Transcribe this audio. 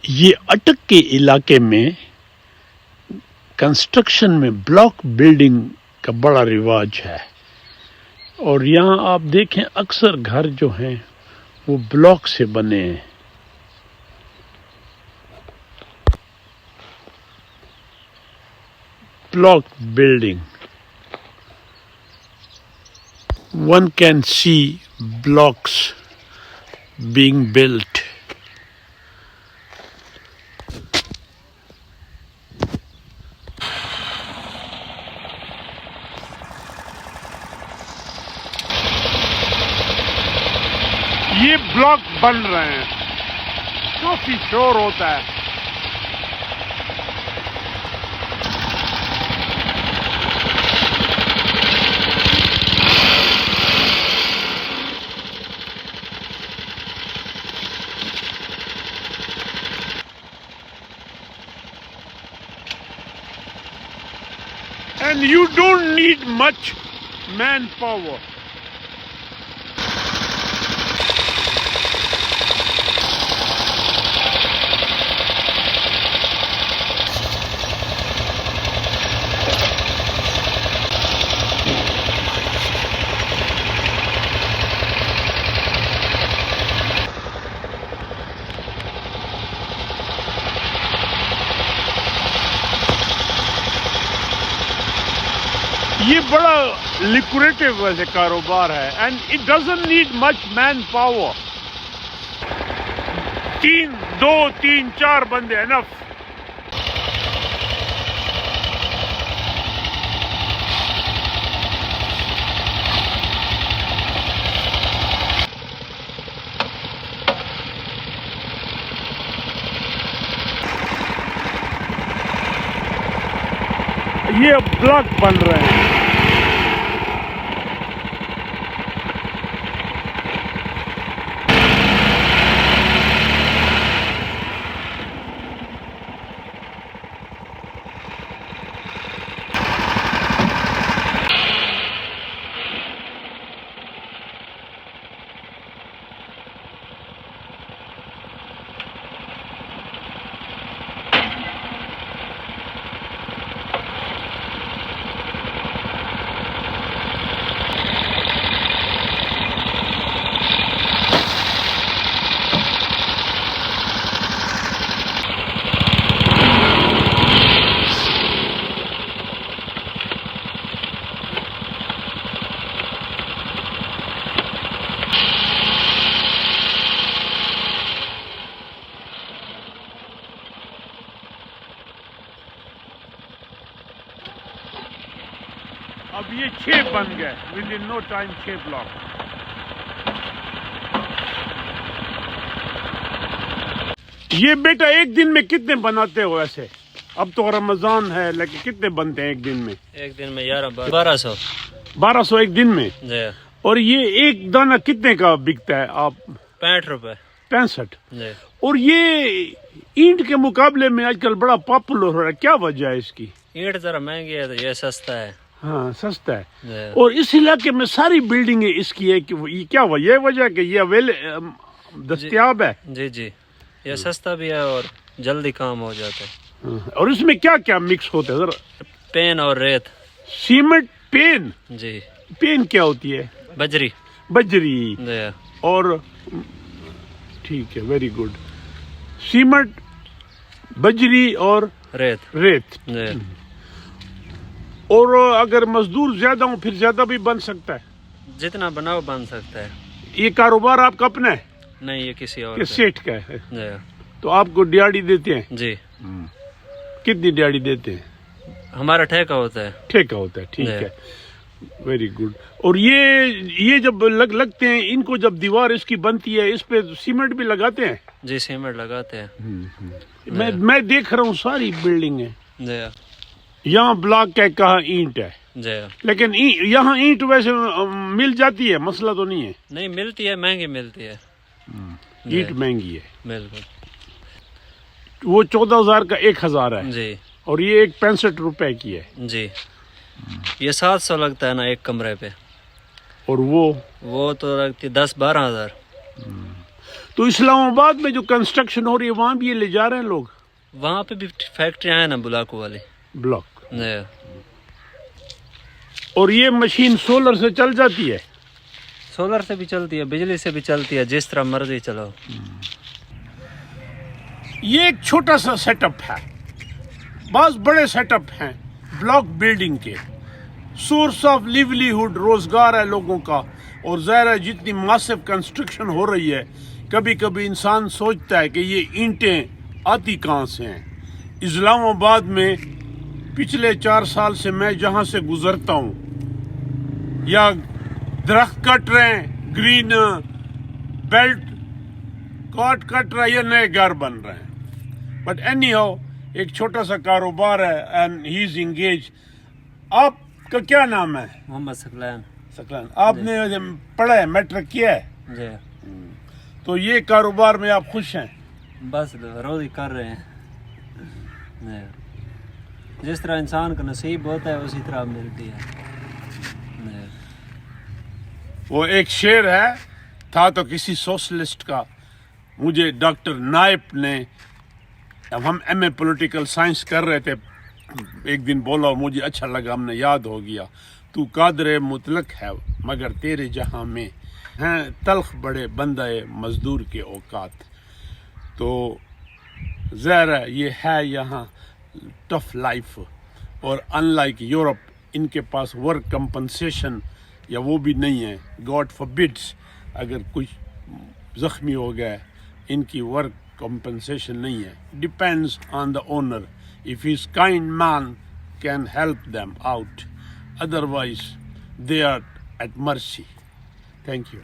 یہ اٹک کے علاقے میں کنسٹرکشن میں بلاک بلڈنگ کا بڑا رواج ہے، اور یہاں آپ دیکھیں اکثر گھر جو ہیں وہ بلاک سے بنے ہیں۔ Block building, one can see blocks being built. یہ بلاک بن رہے ہیں، کافی شور ہوتا ہے۔ And you don't need much manpower. یہ بڑا لیکوریٹو ویسے کاروبار ہے، and it doesn't need much manpower. دو تین چار بندے انف۔ یہ بلاک بن رہے ہیں۔ اب یہ 6 بن گئے، within no time 6 block. یہ بیٹا ایک دن میں کتنے بناتے ہو ایسے؟ اب تو رمضان ہے، لیکن کتنے بنتے ہیں ایک دن میں؟ ایک دن میں 1200 1200 ایک دن میں؟ جی۔ اور یہ ایک دانہ کتنے کا بکتا ہے آپ؟ 65 روپے 65۔ جی۔ اور یہ اینٹ کے مقابلے میں آج کل بڑا پاپولر ہو رہا ہے، کیا وجہ ہے اس کی؟ اینٹ ذرا مہنگی ہے تو یہ سستا ہے۔ ہاں سستا ہے۔ جی۔ اور اس علاقے میں ساری بلڈنگیں اس کی ہے کہ یہ کیا وجہ ہے کہ یہ دستیاب ہے؟ جی جی، یہ سستا بھی ہے اور جلدی کام ہو جاتا ہے۔ اور اس میں کیا کیا مکس ہوتا ہے ذرا؟ پین اور ریت۔ Cement pain? جی۔ پین کیا ہوتی ہے؟ بجری۔ بجری۔ جی۔ اور ٹھیک ہے، ویری گڈ۔ سیمنٹ، بجری اور ریت۔ ریت۔ جی۔ اور اگر مزدور زیادہ ہوں پھر زیادہ بھی بن سکتا ہے؟ جتنا بناؤ بن سکتا ہے۔ یہ کاروبار آپ کا اپنا ہے؟ نہیں، یہ کسی اور کہ سیٹ کا ہے؟ جی۔ تو آپ کو دیہڑی دیتے ہیں؟ جی۔ کتنی دیہڑی دیتے ہیں؟ ہمارا ٹھیکہ ہوتا ہے۔ ٹھیکہ ہوتا ہے، ٹھیک ہے، ویری گڈ۔ اور یہ جب لگتے ہیں ان کو، جب دیوار اس کی بنتی ہے اس پہ سیمنٹ بھی لگاتے ہیں؟ جی، سیمنٹ لگاتے ہیں۔ میں دیکھ رہا ہوں ساری بلڈنگ ہے، جی۔ یہاں بلاک ہے، کہاں اینٹ ہے، جی۔ لیکن یہاں اینٹ ویسے مل جاتی ہے، مسئلہ تو نہیں ہے؟ نہیں ملتی ہے، مہنگی ملتی ہے۔ اینٹ مہنگی ہے، بالکل۔ وہ 14,000 کا 1,000 ہے، جی۔ اور یہ ایک 65 روپے کی ہے۔ جی، یہ 700 لگتا ہے نا ایک کمرے پہ، اور وہ تو لگتی 10-12 ہزار۔ تو اسلام آباد میں جو کنسٹرکشن ہو رہی ہے وہاں بھی یہ لے جا رہے ہیں لوگ وہاں پہ بھی فیکٹریاں ہیں نا بلاکو والی. بلاک, جی. اور یہ مشین سولر سے چل جاتی ہے؟ سولر سے بھی چلتی ہے, بجلی سے بھی چلتی ہے, جس طرح مرضی چلاؤ. یہ ایک چھوٹا سا سیٹ اپ ہے, بعض بڑے سیٹ اپ ہیں بلاک بلڈنگ کے. سورس آف لیولیہڈ روزگار ہے لوگوں کا, اور ظاہر ہے جتنی ماسو کنسٹرکشن ہو رہی ہے کبھی کبھی انسان سوچتا ہے کہ یہ اینٹیں آتی کہاں سے ہیں. اسلام آباد میں پچھلے 4 سال سے میں جہاں سے گزرتا ہوں یا درخت کٹ رہے ہیں, گرین بیلٹ کٹ رہا ہے, یا نئے گھر بن رہے ہیں. بٹ اینی ہاؤ ایک چھوٹا سا کاروبار ہے اینڈ ہی از انگیج. آپ کا کیا نام ہے؟ محمد ثقلین. ثقلین. آپ نے پڑھا ہے, میٹرک کیا ہے؟ جی. تو یہ کاروبار میں آپ خوش ہیں؟ بس روز ہی کر رہے ہیں. جی. جس طرح انسان کا نصیب ہوتا ہے اسی طرح ملتی ہے. جی. وہ ایک شعر ہے, تھا تو کسی سوشلسٹ کا, مجھے ڈاکٹر نائب نے, اب ہم ایم اے پولیٹیکل سائنس کر رہے تھے, ایک دن بولا اور مجھے اچھا لگا, ہم نے یاد ہو گیا. تو قادر مطلق ہے مگر تیرے جہاں میں ہیں تلخ بڑے بندہ مزدور کے اوقات. تو ظاہر ہے یہ ہے یہاں ٹف لائف, اور ان لائک یورپ ان کے پاس ورک کمپنسیشن یا وہ بھی نہیں ہے. گاڈ فاربڈس اگر کچھ زخمی ہو گیا ان کی ورک compensation نہیں ہے. Depends on the owner. If he's kind man can help them out. Otherwise they are at mercy. Thank you.